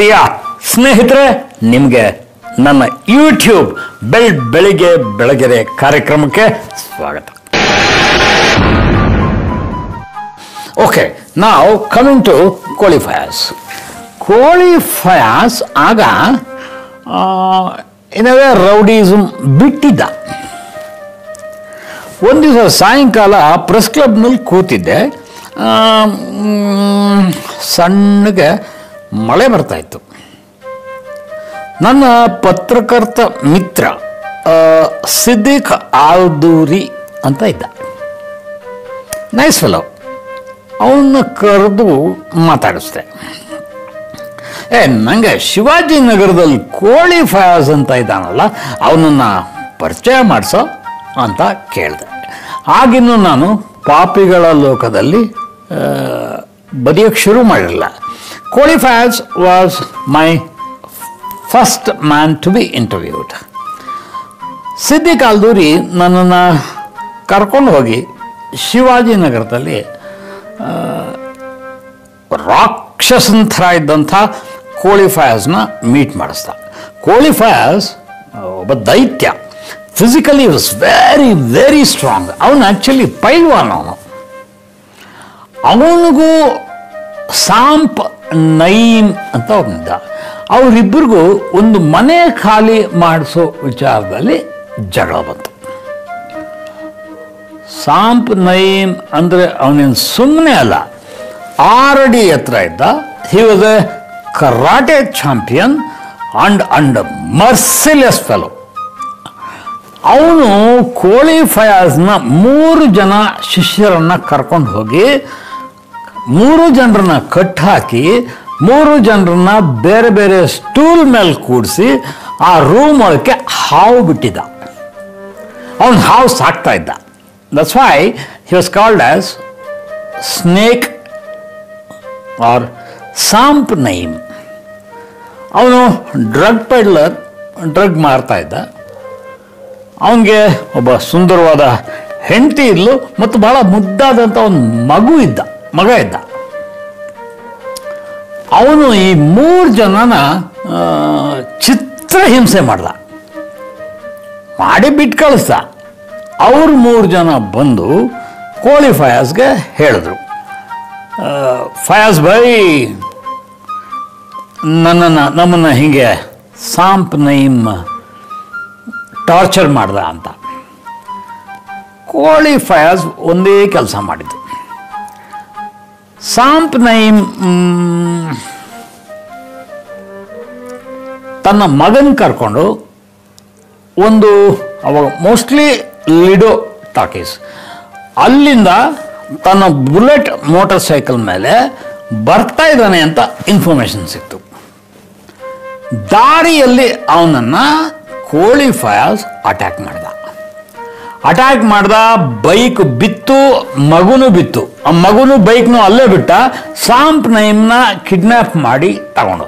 ಪ್ರಿಯ ಸ್ನೇಹಿತರೆ, ನಿಮಗೆ ನನ್ನ ಯೂಟ್ಯೂಬ್ ಬೆಳಿಗ್ಗೆ ಬೆಳಗೆರೆ ಕಾರ್ಯಕ್ರಮಕ್ಕೆ ಸ್ವಾಗತ. ಓಕೆ, ನಾವು ಕಮಿಂಗ್ ಟು ಕ್ವಾಲಿಫೈಯರ್ಸ್. ಕ್ವಾಲಿಫೈಯರ್ಸ್ ಆಗ ಏನವೇ ರೌಡಿಸಮ್ ಬಿಟ್ಟಿದ್ದ. ಒಂದು ದಿವಸ ಸಾಯಂಕಾಲ ಪ್ರೆಸ್ ಕ್ಲಬ್ನಲ್ಲಿ ಕೂತಿದ್ದೆ. ಸಣ್ಣಗೆ ಮಳೆ ಬರ್ತಾಯಿತ್ತು. ನನ್ನ ಪತ್ರಕರ್ತ ಮಿತ್ರ ಸಿದ್ದಿಕ್ ಆಲ್ದೂರಿ ಅಂತ ಇದ್ದ. Nice fellow. ಅವನ್ನ ಕರೆದು ಮಾತಾಡಿಸ್ದೆ. ನನಗೆ ಶಿವಾಜಿನಗರದಲ್ಲಿ ಕ್ವಾಲಿಫೈಯರ್ಸ್ ಅಂತ ಇದ್ದಾನಲ್ಲ, ಅವನನ್ನು ಪರಿಚಯ ಮಾಡಿಸೋ ಅಂತ ಕೇಳಿದೆ. ಆಗಿನ್ನೂ ನಾನು ಪಾಪಿಗಳ ಲೋಕದಲ್ಲಿ ಬರೆಯೋಕ್ಕೆ ಶುರು ಮಾಡಿರಲಿಲ್ಲ. Qualifiers was my first man to be interviewed. Siddique Aldoori ನನ್ನನ್ನು ಕರ್ಕೊಂಡು ಹೋಗಿ ಶಿವಾಜಿನಗರದಲ್ಲಿ ರಾಕ್ಷಸನ ಥರ ಇದ್ದಂಥ ಕ್ವಾಲಿಫೈಯರ್ಸ್ನ ಮೀಟ್ ಮಾಡಿಸ್ದ. ಕ್ವಾಲಿಫೈಯರ್ಸ್ ಒಬ್ಬ ದೈತ್ಯ. Physically was very very strong. ಅವನು ಆ್ಯಕ್ಚುಲಿ ಪೈಲ್ವಾನ್. ಅವನಿಗೂ ಸಾಂಪ್ ನಯೀಮ್ ಅಂತ ಒಬ್ಬನಿದ್ದ. ಅವರಿಬ್ಬರಿಗೂ ಒಂದು ಮನೆ ಖಾಲಿ ಮಾಡಿಸೋ ವಿಚಾರದಲ್ಲಿ ಜಗಳ ಬಂತು. ಸಾಂಪ್ ನಯೀಮ್ ಅಂದರೆ ಅವನೇನು ಸುಮ್ಮನೆ ಅಲ್ಲ, 6 ಅಡಿ ಎತ್ತರ ಇದ್ದ. He was A karate champion and merciless fellow. ಅವನು ಕ್ವಾಲಿಫೈಯರ್ಸ್ನ 3 ಜನ ಶಿಷ್ಯರನ್ನು ಕರ್ಕೊಂಡು ಹೋಗಿ 3 ಜನರನ್ನ ಕಟ್ಟಾಕಿ 3 ಜನರನ್ನ ಬೇರೆ ಬೇರೆ ಸ್ಟೂಲ್ ಮೇಲೆ ಕೂಡಿಸಿ ಆ ರೂಮ್ ಒಳಕ್ಕೆ ಹಾವು ಬಿಟ್ಟಿದ್ದ. ಅವನು ಹಾವು ಸಾಕ್ತಾ ಇದ್ದ. That's why he was called as snake or Saamp Nayeem. ಅವನು ಡ್ರಗ್ ಪೆಡ್ಲರ್, ಡ್ರಗ್ ಮಾರ್ತಾ ಇದ್ದ. ಅವನಿಗೆ ಒಬ್ಬ ಸುಂದರವಾದ ಹೆಂಡತಿ ಇದ್ಲು ಮತ್ತು ಬಹಳ ಮುದ್ದಾದಂಥ ಒಂದು ಮಗ ಇದ್ದ. ಅವನು ಈ 3 ಜನನ ಚಿತ್ರಹಿಂಸೆ ಮಾಡಿ ಬಿಟ್ಟು ಕಳಿಸ್ದ. ಅವ್ರು 3 ಜನ ಬಂದು ಕ್ವಾಲಿಫೈಯರ್ಸ್ಗೆ ಹೇಳಿದ್ರು, ಫಯಾಜ್ ಭಾಯ್ ನಮ್ಮನ್ನು ಹೀಗೆ ಸಾಂಪ್ ನಯೀಮ್ ಟಾರ್ಚರ್ ಮಾಡ್ದ ಅಂತ. ಕ್ವಾಲಿಫೈಯರ್ಸ್ ಒಂದೇ ಕೆಲಸ ಮಾಡಿದ್ದು. ಸಾಂಪ್ ನಯೀಮ್ ತನ್ನ ಮಗನ ಕರ್ಕೊಂಡು ಅವಾಗ ಮೋಸ್ಟ್ಲಿ ಲಿಡೋ ಟಾಕೀಸ್, ಅಲ್ಲಿಂದ ತನ್ನ ಬುಲೆಟ್ ಮೋಟಾರ್ ಸೈಕಲ್ ಮೇಲೆ ಬರ್ತಾ ಇದ್ದಾನೆ ಅಂತ ಇನ್ಫಾರ್ಮೇಶನ್ ಸಿಕ್ತು. ದಾರಿಯಲ್ಲಿ ಅವನನ್ನು ಕ್ವಾಲಿಫೈಯರ್ಸ್ ಅಟ್ಯಾಕ್ ಮಾಡ್ದ. ಬೈಕ್ ಬಿತ್ತು, ಮಗುನು ಬಿತ್ತು. ಆ ಮಗುನು ಬೈಕ್ನು ಅಲ್ಲೇ ಬಿಟ್ಟ. ಸಾಂಪ್ ನಯೀಮ್ನ ಕಿಡ್ನ್ಯಾಪ್ ಮಾಡಿ ತಗೊಂಡು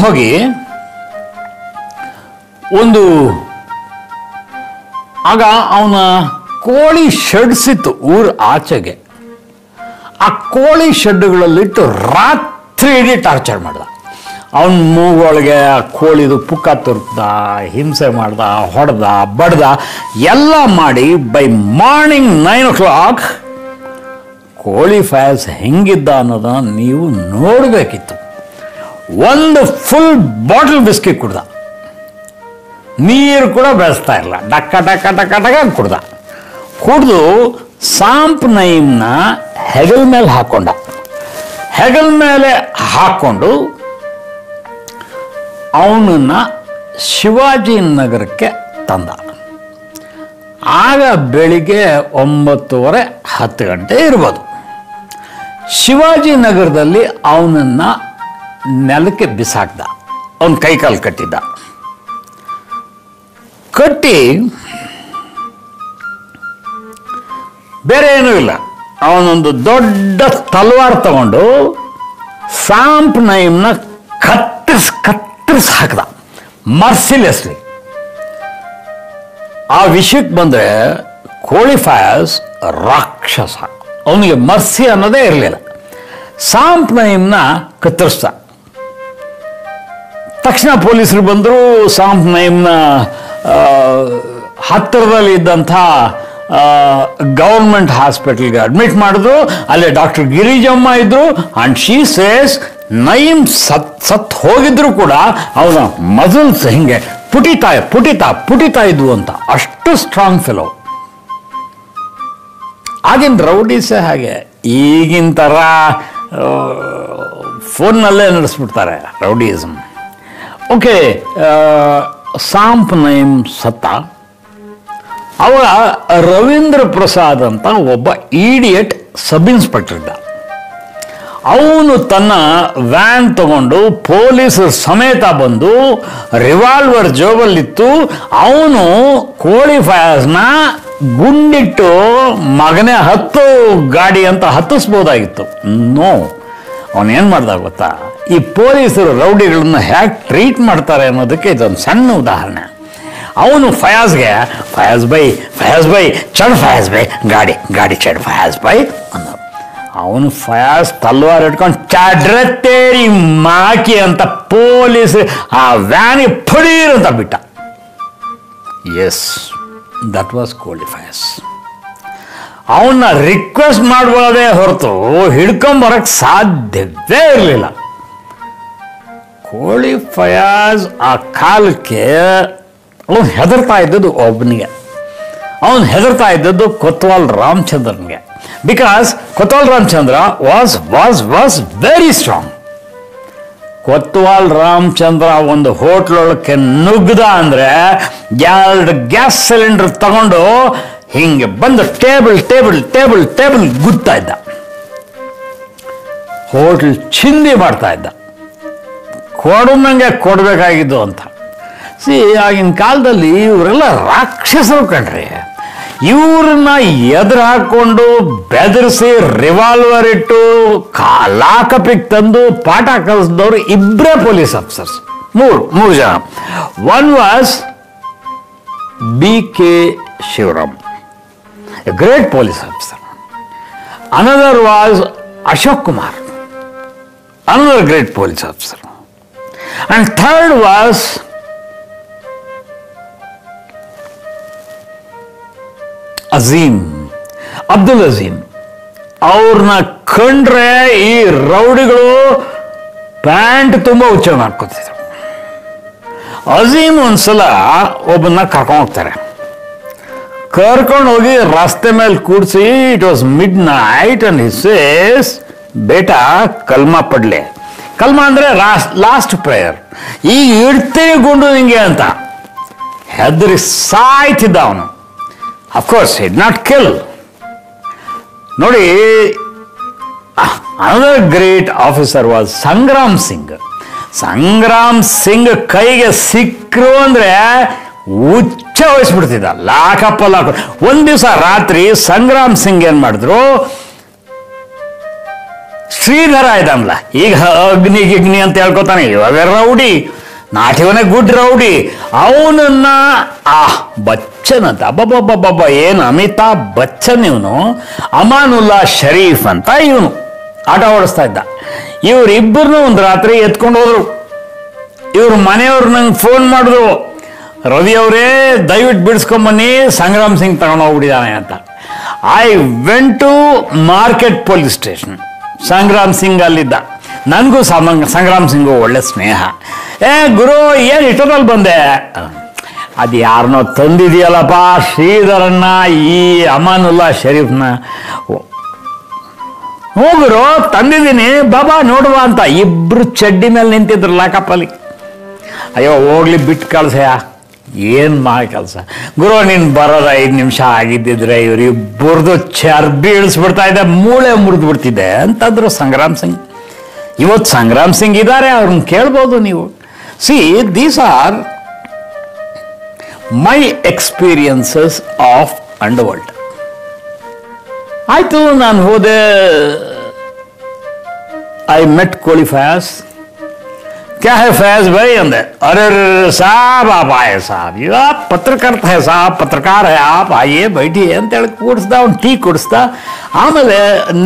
ಹೋಗಿ ಆಗ ಅವನ ಕೋಳಿ ಶೆಡ್ಸ್ ಇತ್ತು ಊರ ಆಚೆಗೆ. ಆ ಕೋಳಿ ಶೆಡ್ಗಳಲ್ಲಿಟ್ಟು ರಾತ್ರಿ ಇಡೀ ಟಾರ್ಚರ್ ಮಾಡ್ದ. ಅವನ ಮೂಗೊಳಗೆ ಆ ಕೋಳಿದು ಪುಕ್ಕ ತುರ್ಕ್ದ, ಹಿಂಸೆ ಮಾಡ್ದ, ಹೊಡೆದ, ಬಡ್ದ, ಎಲ್ಲ ಮಾಡಿ ಬೈ ಮಾರ್ನಿಂಗ್ 9 o'clock ಕ್ವಾಲಿಫೈಯರ್ಸ್ ಹೆಂಗಿದ್ದ ಅನ್ನೋದನ್ನು ನೀವು ನೋಡಬೇಕಿತ್ತು. ಒಂದು ಫುಲ್ ಬಾಟಲ್ ಬಿಸ್ಕಿ ಕುಡ್ದ. ನೀರು ಕೂಡ ಬೆಳೆಸ್ತಾ ಇರಲ್ಲ. ಡಕ್ಕ ಡಕ್ಕ ಡಕ್ಕ ಡಕ್ಕ ಕುಡ್ದು ಸಾಂಪ್ ನಯೀಮ್ನ ಹೆಗಲ ಮೇಲೆ ಹಾಕ್ಕೊಂಡು ಅವನನ್ನ ಶಿವಾಜಿನಗರಕ್ಕೆ ತಂದ. ಆಗ ಬೆಳಿಗ್ಗೆ 9:30, 10 ಗಂಟೆ ಇರ್ಬೋದು. ಶಿವಾಜಿನಗರದಲ್ಲಿ ಅವನನ್ನು ನೆಲಕ್ಕೆ ಬಿಸಾಕ್ದ. ಅವನ ಕೈಕಾಲು ಕಟ್ಟಿ ಬೇರೆ ಏನೂ ಇಲ್ಲ, ಅವನೊಂದು ದೊಡ್ಡ ತಲವಾರ್ ತಗೊಂಡು ಸಾಂಪ್ ನಯೀಮ್ನ ಕತ್ತರಿಸಿ ಹಾಕ್ದ ಮರ್ಸಿಲೆಸ್ಲಿ. ಆ ವಿಷಯಕ್ಕೆ ಬಂದರೆ ಕ್ವಾಲಿಫೈಯರ್ಸ್ ರಾಕ್ಷಸ. ಅವನಿಗೆ ಮರ್ಸಿ ಅನ್ನೋದೇ ಇರಲಿಲ್ಲ. ಸಾಂಪ್ ನೈಮ್ನ ಕತ್ತರಿಸ್ದ. ತಕ್ಷಣ ಪೊಲೀಸರು ಬಂದರು. ಸಾಂಪ್ ನೈಮ್ನ ಹತ್ತಿರದಲ್ಲಿ ಇದ್ದಂಥ ಗೌರ್ಮೆಂಟ್ ಹಾಸ್ಪಿಟಲ್ಗೆ ಅಡ್ಮಿಟ್ ಮಾಡಿದ್ರು. ಅಲ್ಲಿ ಡಾಕ್ಟರ್ ಗಿರಿಜಮ್ಮ ಇದ್ರು. ಅಂಡ್ ಶೀ ಸೇಸ್ ನೈಮ್ ಸತ್ ಹೋಗಿದ್ರು ಕೂಡ ಅವನ ಮಸಲ್ಸ್ ಹಿಂಗೆ ಪುಟಿತಾ ಇದ್ವು ಅಂತ. ಅಷ್ಟು ಸ್ಟ್ರಾಂಗ್ ಫೆಲೋ. ಆಗಿನ ರೌಡೀಸೇ ಹಾಗೆ. ಈಗಿನ ಥರ ಫೋನ್ನಲ್ಲೇ ನಡೆಸ್ಬಿಡ್ತಾರೆ ರೌಡಿಸಮ್. ಓಕೆ, ಸಾಂಪ್ ನೈಮ್ ಸತ್ತ. ಅವಾಗ ರವೀಂದ್ರ ಪ್ರಸಾದ್ ಅಂತ ಒಬ್ಬ ಈಡಿಯಟ್ ಸಬ್ ಇನ್ಸ್ಪೆಕ್ಟರ್ ಇದ್ದ. ಅವನು ತನ್ನ ವ್ಯಾನ್ ತಗೊಂಡು ಪೊಲೀಸರ ಸಮೇತ ಬಂದು ರಿವಾಲ್ವರ್ ಜೋಬಲ್ಲಿತ್ತು. ಅವನು ಕೋಳಿ ಫಯಾಜ್ನ ಗುಂಡಿಟ್ಟು ಮಗನೇ ಹತ್ತು ಗಾಡಿ ಅಂತ ಹತ್ತಿಸ್ಬೋದಾಗಿತ್ತು. ನೋ, ಅವನೇನು ಮಾಡ್ದ ಗೊತ್ತಾ? ಈ ಪೊಲೀಸರು ರೌಡಿಗಳನ್ನ ಹೇಗೆ ಟ್ರೀಟ್ ಮಾಡ್ತಾರೆ ಅನ್ನೋದಕ್ಕೆ ಇದೊಂದು ಸಣ್ಣ ಉದಾಹರಣೆ. ಅವನು ಫಯಾಜ್ ಬೈ ಚಡ್ ಫಯಾಜ್ ಬೈ ಗಾಡಿ ಚಡ್ ಫಯಾಜ್ ಬೈ ಅನ್ನೋ. ಅವನು ಫಯಾಜ್ ತಲ್ವಾರ್ ಇಟ್ಕೊಂಡು ಚಾಡ್ರತ್ತೇರಿ ಮಾಕಿ ಅಂತ ಪೊಲೀಸ್ ಆ ವ್ಯಾನಿಗೆ ಫಡೀರ್ ಅಂತ ಬಿಟ್ಟ. ಎಸ್, ದಟ್ ವಾಸ್ ಕೋಳಿ ಫಯಾಜ್. ಅವನ್ನ ರಿಕ್ವೆಸ್ಟ್ ಮಾಡ್ಬೋದೇ ಹೊರತು ಹಿಡ್ಕೊಂಬರಕ್ಕೆ ಸಾಧ್ಯವೇ ಇರಲಿಲ್ಲ. ಕೋಳಿ ಫಯಾಜ್ ಆ ಕಾಲಕ್ಕೆ ಅವನು ಹೆದರ್ತಾ ಇದ್ದದ್ದು ಒಬ್ಬನಿಗೆ. ಅವನು ಹೆದರ್ತಾ ಇದ್ದದ್ದು ಕೊತ್ವಾಲ್ ರಾಮಚಂದ್ರನ್ಗೆ. Because Kotwal Ramachandra was very strong. Kotwal Ramachandra ಒಂದು ಹೋಟ್ಲೊಳಕ್ಕೆ ನುಗ್ಗದ ಅಂದರೆ 2 ಗ್ಯಾಸ್ ಸಿಲಿಂಡರ್ ತಗೊಂಡು ಹಿಂಗೆ ಬಂದು ಟೇಬಲ್ ಗುತ್ತಾ ಇದ್ದ. ಹೋಟ್ಲ್ ಚಿಂದಿ ಮಾಡ್ತಾ ಇದ್ದ. ಕೊಡೋನಂಗೆ ಕೊಡಬೇಕಾಗಿದ್ದು ಅಂತ. ಆಗಿನ ಕಾಲದಲ್ಲಿ ಇವರೆಲ್ಲ ರಾಕ್ಷಸರು ಕಣ್ರಿ. ಇವ್ರನ್ನ ಎದುರು ಹಾಕೊಂಡು ಬೆದರಿಸಿ ರಿವಾಲ್ವರ್ ಇಟ್ಟು ಲಾಕಪಿಗೆ ತಂದು ಪಾಠ ಕಲಿಸಿದವರು ಇಬ್ಬರೇ ಪೊಲೀಸ್ ಆಫೀಸರ್ಸ್. ಮೂರು ಜನ. One was B.K. Shivaram, a great police officer. Another was Ashok Kumar, another great police officer. And third was Abdul Azim. ಅವ್ರನ್ನ ಕಂಡ್ರೆ ಈ ರೌಡಿಗಳು ಪ್ಯಾಂಟ್ ತುಂಬ ಉಚ್ಚಾರಣೆ ಹಾಕೋತಿದ್ರು. ಅಜೀಮ್ ಒಂದ್ಸಲ ಒಬ್ಬನ್ನ ಕರ್ಕೊಂಡು ಹೋಗ್ತಾರೆ. ಕರ್ಕೊಂಡು ಹೋಗಿ ರಸ್ತೆ ಮೇಲೆ ಕೂಡಿಸಿ, it was midnight and he says, ಬೇಟಾ ಕಲ್ಮಾ ಪಡ್ಲೆ. ಕಲ್ಮಾ ಅಂದ್ರೆ ಲಾಸ್ಟ್ ಪ್ರೇಯರ್. ಈಗ ಇಡ್ತೀವಿ ಗುಂಡು ನಿಂಗೆ ಅಂತ ಹೆದರಿ ಸಾಯ್ತಿದ್ದ ಅವನು. Of course he'd not kill. ನೋಡಿ, another great officer was Sangram Singh. Sangram Singh ಕೈಗೆ ಸಿಕ್ಕರು ಅಂದ್ರೆ ಉಚ್ಚ ವಹಿಸ್ಬಿಡ್ತಿದ್ದ. ಲಾಕಪ್ಪ. ಒಂದ್ ದಿವಸ ರಾತ್ರಿ ಸಂಗ್ರಾಮ್ ಸಿಂಗ್ ಏನ್ ಮಾಡಿದ್ರು, ಶ್ರೀಧರ ಇದಾನಲ್ಲ, ಈಗ ಅಗ್ನಿ ಅಂತ ಹೇಳ್ಕೊತಾನೆ, ಇವಾಗ ರೌಡಿ, ನಾಟಿವನೇ ಗುಡ್ ರೌಡಿ. ಅವನನ್ನ ಬಚ್ಚನ್ ಅಂತ, ಅಬ್ಬಬ್ಬಬ್ಬಬ್ಬ ಏನು ಅಮಿತಾಬ್ ಬಚ್ಚನ್ ಇವನು, ಅಮಾನುಲ್ಲಾ ಶರೀಫ್ ಅಂತ ಇವನು ಆಟ ಓಡಿಸ್ತಾ ಇದ್ದ. ಇವರಿಬ್ಬರನ್ನೂ ಒಂದು ರಾತ್ರಿ ಎತ್ಕೊಂಡು ಹೋದ್ರು. ಇವ್ರ ಮನೆಯವ್ರು ನಂಗೆ ಫೋನ್ ಮಾಡಿದ್ರು, ರವಿ ಅವರೇ ದಯವಿಟ್ಟು ಬಿಡಿಸ್ಕೊಂಬನ್ನಿ, ಸಂಗ್ರಾಮ್ ಸಿಂಗ್ ತಗೊಂಡೋಗ್ಬಿಟ್ಟಿದ್ದಾನೆ ಅಂತ. I went to market police station. Sangram Singh ಅಲ್ಲಿದ್ದ. ನನಗೂ ಸಂಗ್ರಾಮ್ ಸಿಂಗು ಒಳ್ಳೆ ಸ್ನೇಹ. ಗುರು ಏನು ಇಷ್ಟೊತ್ತಲ್ಲಿ ಬಂದೆ? ಅದು ಯಾರನ್ನೋ ತಂದಿದೆಯಲ್ಲಪ್ಪ, ಶ್ರೀಧರನ್ನ, ಈ ಅಮಾನುಲ್ಲಾ ಶರೀಫ್ನ. ಹೋಗುರು ತಂದಿದ್ದೀನಿ, ಬಾಬಾ ನೋಡುವ ಅಂತ. ಇಬ್ರು ಚಡ್ಡಿ ಮೇಲೆ ನಿಂತಿದ್ರು ಲಾಕಪ್ಪಲ್ಲಿ. ಅಯ್ಯೋ ಹೋಗ್ಲಿ, ಬಿಟ್ಟು ಕಳ್ಸಯ್ಯ, ಏನು ಮಾಡಿ ಕೆಲಸ. ಗುರು ನೀನು ಬರೋದು 5 ನಿಮಿಷ ಆಗಿದ್ದಿದ್ರೆ ಇವರಿಬ್ಬರದು ಚರ್ಬಿ ಇಳಿಸ್ಬಿಡ್ತಾ ಇದ್ದೆ, ಮೂಳೆ ಮುರಿದು ಬಿಡ್ತಿದ್ದೆ ಅಂತಂದ್ರು ಸಂಗ್ರಾಮ್ ಸಿಂಗ್. ಇವತ್ತು ಸಂಗ್ರಾಮ್ ಸಿಂಗ್ ಇದ್ದಾರೆ, ಅವ್ರನ್ನ ಕೇಳ್ಬೋದು ನೀವು. C, these are my experiences of underworld. ಆಯಿತು, ನಾನು ಹೋದೆ. ಐ ಮೆಟ್ ಕೋಳಿ ಫಯಾಜ್. क्या है फैज भाई अंदर? अरे साहब आप आए साहब, ये आप ಪತ್ರಕರ್ತ है साहब, पत्रकार है आप, आइए बैठिए ಅಂತೇಳಿ ಕೂಡಿಸ್ದ. ಅವ್ನು ಟೀ ಕುಡಿಸ್ದ. ಆಮೇಲೆ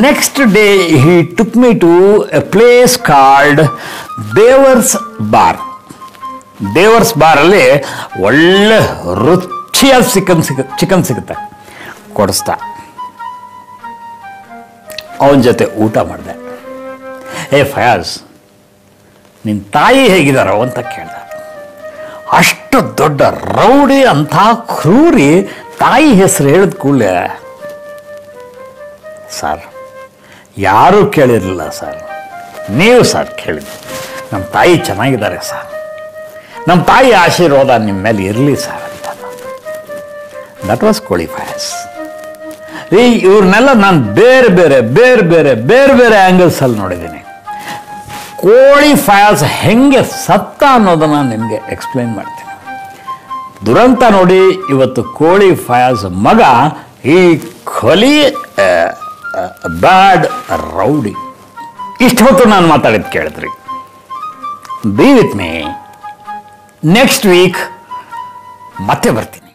next day he took me to a place called Devar's bar. Devar's ಬಾರಲ್ಲಿ ಒಳ್ಳೆ ರುಚಿಯಾದ ಚಿಕನ್ ಸಿಗುತ್ತೆ. ಕೊಡಿಸ್ದ. ಅವನ ಜೊತೆ ಊಟ ಮಾಡಿದೆ. ಏ ಫಯಾಜ್, ನಿನ್ನ ತಾಯಿ ಹೇಗಿದ್ದಾರೋ ಅಂತ ಕೇಳ್ದ. ಅಷ್ಟು ದೊಡ್ಡ ರೌಡಿ ಅಂಥ ಕ್ರೂರಿ ತಾಯಿ ಹೆಸರು ಹೇಳಿದ ಕೂಡಲೇ, ಸರ್ ಯಾರೂ ಕೇಳಿರಲಿಲ್ಲ ಸರ್, ನೀವು ಸರ್ ಕೇಳಿದ್ರು. ನಮ್ಮ ತಾಯಿ ಚೆನ್ನಾಗಿದ್ದಾರೆ ಸರ್, ನಮ್ಮ ತಾಯಿ ಆಶೀರ್ವಾದ ನಿಮ್ಮ ಮೇಲೆ ಇರಲಿ ಸರ್ ಅಂತ. ದಟ್ ವಾಸ್ ಕೋಳಿ ಫಯಾಜ್. ಇವ್ರನ್ನೆಲ್ಲ ನಾನು ಬೇರೆ ಬೇರೆ ಬೇರೆ ಬೇರೆ ಬೇರೆ ಬೇರೆ ಆ್ಯಂಗಲ್ಸಲ್ಲಿ ನೋಡಿದ್ದೀನಿ. ಕೋಳಿ ಫಯಾಜ್ ಹೆಂಗೆ ಸತ್ತ ಅನ್ನೋದನ್ನು ನಿಮಗೆ ಎಕ್ಸ್ಪ್ಲೈನ್ ಮಾಡ್ತೀನಿ. ದುರಂತ ನೋಡಿ, ಇವತ್ತು ಕೋಳಿ ಫಯಾಜ್ ಮಗ ಈ ಕೊಲಿ ಬ್ಯಾಡ್ ರೌಡಿ. ಇಷ್ಟು ಹೊತ್ತು ನಾನು ಮಾತಾಡಿದ್ದು ಕೇಳಿದ್ರಿ. Be with me, next week ಮತ್ತೆ ಬರ್ತೀನಿ.